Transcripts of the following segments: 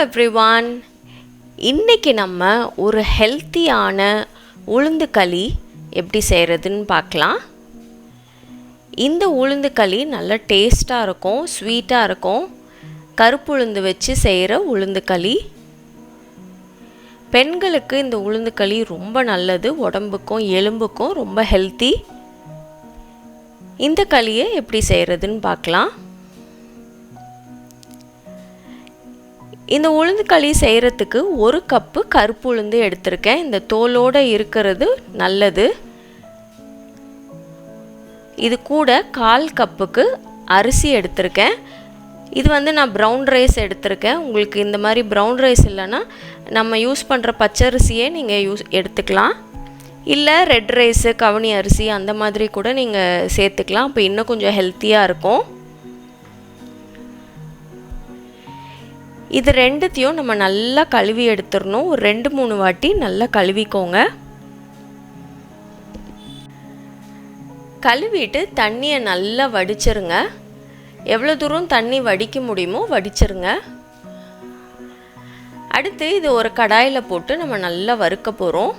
everyone. இன்னைக்கு நம்ம ஒரு ஹெல்த்தியான உளுந்து களி எப்படி செய்யறதுன்னு பார்க்கலாம். இந்த உளுந்து களி நல்ல டேஸ்டா இருக்கும், ஸ்வீட்டா இருக்கும். கருப்பு உளுந்து வச்சு செய்யற உளுந்து களி. பெண்களுக்கு இந்த உளுந்து களி ரொம்ப நல்லது, உடம்புக்கும் எலும்புக்கும் ரொம்ப ஹெல்த்தி. இந்த களியை எப்படி செய்யறதுன்னு பார்க்கலாம். இந்த உளுந்து களி செய்கிறதுக்கு ஒரு கப்பு கருப்பு உளுந்து எடுத்திருக்கேன். இந்த தோலோடு இருக்கிறது நல்லது. இது கூட 1/4 கப்புக்கு அரிசி எடுத்திருக்கேன். இது நான் ப்ரௌன் ரைஸ் எடுத்திருக்கேன். உங்களுக்கு இந்த மாதிரி ப்ரௌன் ரைஸ் இல்லைன்னா நம்ம யூஸ் பண்ணுற பச்சரிசியே நீங்கள் எடுத்துக்கலாம். இல்லை ரெட் ரைஸு, கவுனி அரிசி அந்த மாதிரி கூட நீங்கள் சேர்த்துக்கலாம். அப்போ இன்னும் கொஞ்சம் ஹெல்த்தியாக இருக்கும். இது ரெண்டுத்தையும் நம்ம நல்லா கழுவி எடுத்துடணும். ஒரு 2-3 வாட்டி நல்லா கழுவிக்கோங்க. கழுவிட்டு தண்ணியை நல்லா வடிச்சிருங்க. எவ்வளோ தூரம் தண்ணி வடிக்க முடியுமோ வடிச்சிருங்க. அடுத்து இது ஒரு கடாயில் போட்டு நம்ம நல்லா வறுக்க போகிறோம்.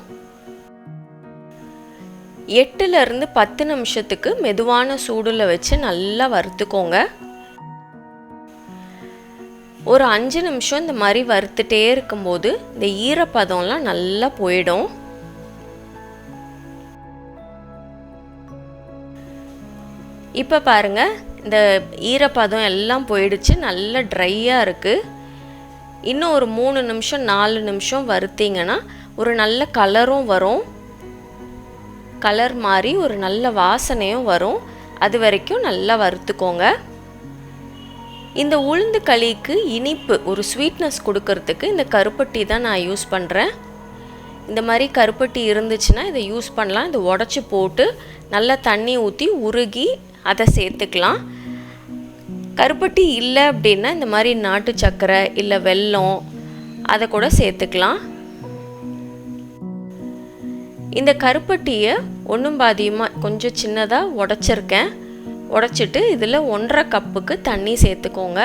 8லேருந்து 10 நிமிஷத்துக்கு மெதுவான சூடில் வச்சு நல்லா வறுத்துக்கோங்க. ஒரு 5 நிமிஷம் இந்த மாதிரி வறுத்துட்டே இருக்கும்போது இந்த ஈரப்பதம்லாம் நல்லா போயிடும். இப்போ பாருங்கள், இந்த ஈரப்பதம் எல்லாம் போயிடுச்சு, நல்லா ட்ரையாக இருக்குது. இன்னும் ஒரு 3 நிமிஷம் 4 நிமிஷம் வறுத்தீங்கன்னா ஒரு நல்ல கலரும் வரும். கலர் மாதிரி ஒரு நல்ல வாசனையும் வரும். அது வரைக்கும் நல்லா வறுத்துக்கோங்க. இந்த உளுந்து களிக்கு இனிப்பு, ஒரு ஸ்வீட்னஸ் கொடுக்கறதுக்கு இந்த கருப்பட்டி தான் நான் யூஸ் பண்ணுறேன். இந்த மாதிரி கருப்பட்டி இருந்துச்சுன்னா இதை யூஸ் பண்ணலாம். இதை உடச்சி போட்டு நல்லா தண்ணி ஊற்றி உருகி அதை சேர்த்துக்கலாம். கருப்பட்டி இல்லை அப்படின்னா இந்த மாதிரி நாட்டு சர்க்கரை இல்லை வெல்லம் அதை கூட சேர்த்துக்கலாம். இந்த கருப்பட்டியை ஒன்றும் பாதியமாக கொஞ்சம் சின்னதாக உடச்சிருக்கேன். உடச்சிட்டு இதில் 1/2 கப்புக்கு தண்ணி சேர்த்துக்கோங்க.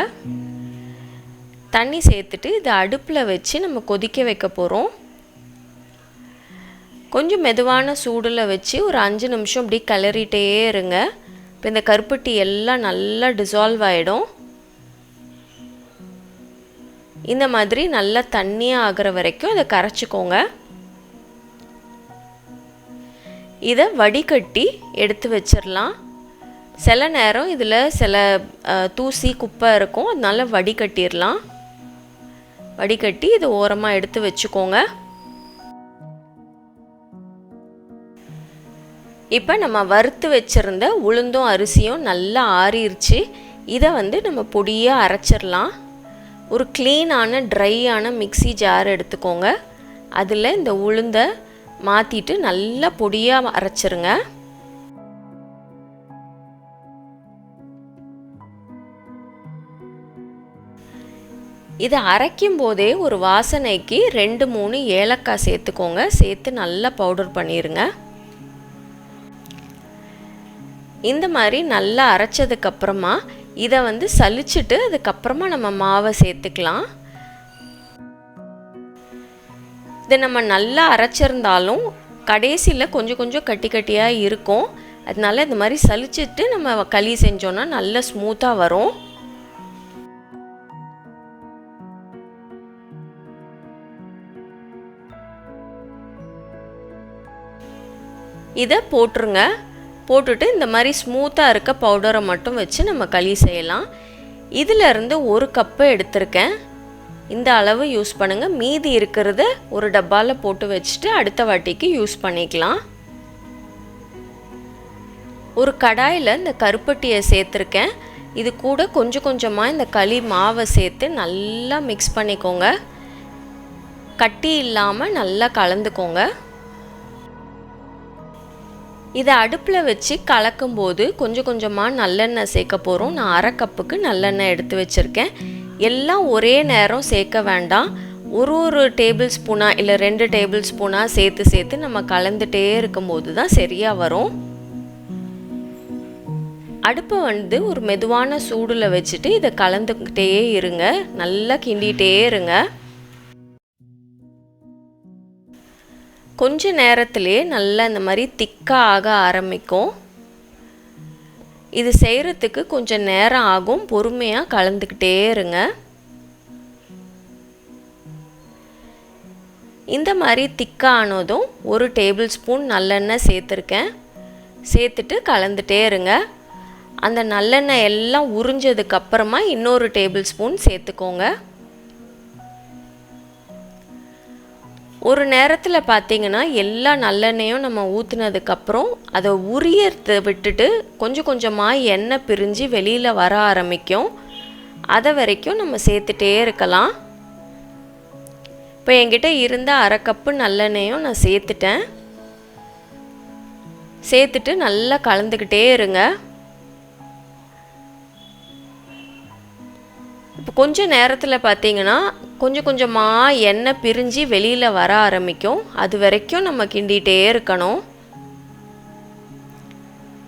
தண்ணி சேர்த்துட்டு இதை அடுப்பில் வச்சு நம்ம கொதிக்க வைக்க போகிறோம். கொஞ்சம் மெதுவான சூடில் வச்சு ஒரு 5 நிமிஷம் இப்படி கிளறிட்டே இருங்க. இப்போ இந்த கருப்பட்டி எல்லாம் நல்லா டிசால்வ் ஆகிடும். இந்த மாதிரி நல்லா தண்ணியாக ஆகிற வரைக்கும் இதை கரைச்சிக்கோங்க. இதை வடிகட்டி எடுத்து வச்சிடலாம். சில நேரம் இதில் சில தூசி குப்பை இருக்கும், அதனால வடிகட்டிடலாம். வடிகட்டி இதை ஓரமாக எடுத்து வச்சுக்கோங்க. இப்போ நம்ம வறுத்து வச்சுருந்த உளுந்தும் அரிசியும் நல்லா ஆறிடுச்சு. இதை நம்ம பொடியாக அரைச்சிடலாம். ஒரு க்ளீனான ட்ரையான மிக்ஸி ஜார் எடுத்துக்கோங்க. அதில் இந்த உளுந்தை மாற்றிட்டு நல்லா பொடியாக அரைச்சிருங்க. இதை அரைக்கும் போதே ஒரு வாசனைக்கு 2-3 ஏலக்காய் சேர்த்துக்கோங்க. சேர்த்து நல்லா பவுடர் பண்ணிடுங்க. இந்த மாதிரி நல்லா அரைச்சதுக்கப்புறமா இதை சலிச்சுட்டு அதுக்கப்புறமா நம்ம மாவை சேர்த்துக்கலாம். இதை நம்ம நல்லா அரைச்சிருந்தாலும் கடைசியில் கொஞ்சம் கொஞ்சம் கட்டி கட்டியாக இருக்கும். அதனால இந்த மாதிரி சலிச்சுட்டு நம்ம களி செஞ்சோன்னா நல்லா ஸ்மூத்தாக வரும். இதை போட்டுருங்க. போட்டுட்டு இந்த மாதிரி ஸ்மூத்தாக இருக்க பவுடரை மட்டும் வச்சு நம்ம களி செய்யலாம். இதிலேருந்து 1 கப்பு எடுத்திருக்கேன். இந்த அளவு யூஸ் பண்ணுங்கள். மீதி இருக்கிறத ஒரு டப்பாவில் போட்டு வச்சுட்டு அடுத்த வாட்டிக்கு யூஸ் பண்ணிக்கலாம். ஒரு கடாயில் இந்த கருப்பட்டியை சேர்த்துருக்கேன். இது கூட கொஞ்சம் கொஞ்சமாக இந்த களி மாவை சேர்த்து நல்லா மிக்ஸ் பண்ணிக்கோங்க. கட்டி இல்லாமல் நல்லா கலந்துக்கோங்க. இதை அடுப்பில் வச்சு கலக்கும்போது கொஞ்சம் கொஞ்சமாக நல்லெண்ணெய் சேர்க்க போகிறோம். நான் 1/2 கப்புக்கு நல்லெண்ணெய் எடுத்து வச்சுருக்கேன். எல்லாம் ஒரே நேரம் சேர்க்க வேண்டாம். ஒரு டேபிள் ஸ்பூனாக இல்லை 2 டேபிள் ஸ்பூனாக சேர்த்து நம்ம கலந்துகிட்டே இருக்கும்போது தான் சரியாக வரும். அடுப்பை வந்து ஒரு மெதுவான சூடில் வச்சுட்டு இதை கலந்துக்கிட்டே இருங்க, நல்லா கிண்டிகிட்டே இருங்க. கொஞ்ச நேரத்திலே நல்லா இந்த மாதிரி திக்காக ஆக ஆரம்பிக்கும். இது செய்கிறதுக்கு கொஞ்சம் நேரம் ஆகும், பொறுமையாக கலந்துக்கிட்டே இருங்க. இந்த மாதிரி திக்கானதும் 1 டேபிள் ஸ்பூன் நல்லெண்ணெய் சேர்த்துருக்கேன். சேர்த்துட்டு கலந்துட்டே இருங்க. அந்த நல்லெண்ணெய் எல்லாம் உறிஞ்சதுக்கப்புறமா இன்னொரு டேபிள் ஸ்பூன் சேர்த்துக்கோங்க. ஒரு நேரத்தில் பார்த்திங்கன்னா எல்லா நல்லெண்ணெயும் நம்ம ஊற்றுனதுக்கப்புறம் அதை உரியத்தை விட்டுட்டு கொஞ்சம் கொஞ்சமாக எண்ணெய் பிரிஞ்சு வெளியில் வர ஆரம்பிக்கும். அதை வரைக்கும் நம்ம சேர்த்துட்டே இருக்கலாம். இப்போ என்கிட்ட இருந்த 1/2 கப்பு நல்லெண்ணெயும் நான் சேர்த்துட்டேன். சேர்த்துட்டு நல்லா கலந்துக்கிட்டே இருங்க. இப்போ கொஞ்சம் நேரத்தில் பார்த்தீங்கன்னா கொஞ்சம் கொஞ்சமாக எண்ணெய் பிரிஞ்சு வெளியில் வர ஆரம்பிக்கும். அது வரைக்கும் நம்ம கிண்டிகிட்டே இருக்கணும்.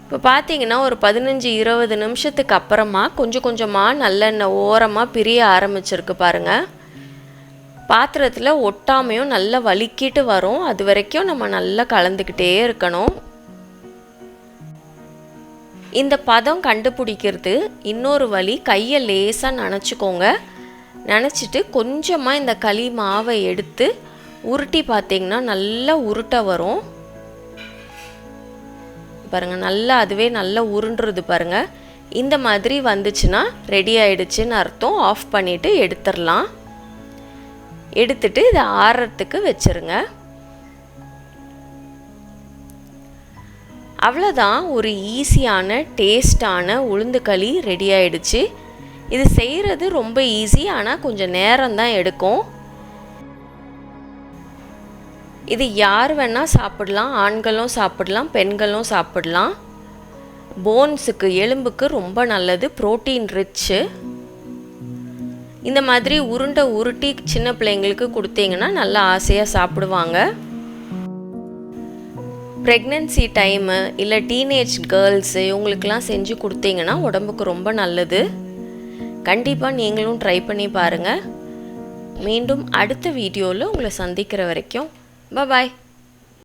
இப்போ பார்த்தீங்கன்னா ஒரு 15-20 நிமிஷத்துக்கு அப்புறமா கொஞ்சம் கொஞ்சமாக நல்லெண்ணெய் ஓரமாக பிரிய ஆரம்பிச்சிருக்கு பாருங்கள். பாத்திரத்தில் ஒட்டாமையும் நல்லா வலிக்கிட்டு வரும். அது வரைக்கும் நம்ம நல்லா கலந்துக்கிட்டே இருக்கணும். இந்த பதம் கண்டுபிடிக்கிறது இன்னொரு வழி, கையை லேசாக நனைச்சிக்கோங்க. நனைச்சிட்டு கொஞ்சமாக இந்த களி மாவை எடுத்து உருட்டி பார்த்தீங்கன்னா நல்லா உருட்ட வரும் பாருங்கள். நல்லா அதுவே நல்லா உருண்டுறது பாருங்கள். இந்த மாதிரி வந்துச்சுன்னா ரெடி ஆயிடுச்சுன்னு அர்த்தம். ஆஃப் பண்ணிவிட்டு எடுத்துடலாம். எடுத்துட்டு இதை ஆறுறதுக்கு வச்சுருங்க. அவ்வளோதான், ஒரு ஈஸியான டேஸ்டான உளுந்து களி ரெடி ஆயிடுச்சு. இது செய்கிறது ரொம்ப ஈஸி, ஆனால் கொஞ்சம் நேரம் தான் எடுக்கும். இது யார் வேணால் சாப்பிடலாம், ஆண்களும் சாப்பிடலாம், பெண்களும் சாப்பிடலாம். போன்ஸுக்கு, எலும்புக்கு ரொம்ப நல்லது, புரோட்டீன் ரிச்சு. இந்த மாதிரி உருட்டி சின்ன பிள்ளைங்களுக்கு கொடுத்தீங்கன்னா நல்லா ஆசையாக சாப்பிடுவாங்க. ப்ரெக்னன்சி டைமு இல்லை டீனேஜ் கேர்ள்ஸு இவங்களுக்கெல்லாம் செஞ்சு கொடுத்தீங்கன்னா உடம்புக்கு ரொம்ப நல்லது. கண்டிப்பாக நீங்களும் ட்ரை பண்ணி பாருங்கள். மீண்டும் அடுத்த வீடியோவில் உங்களை சந்திக்கிற வரைக்கும் பாய்.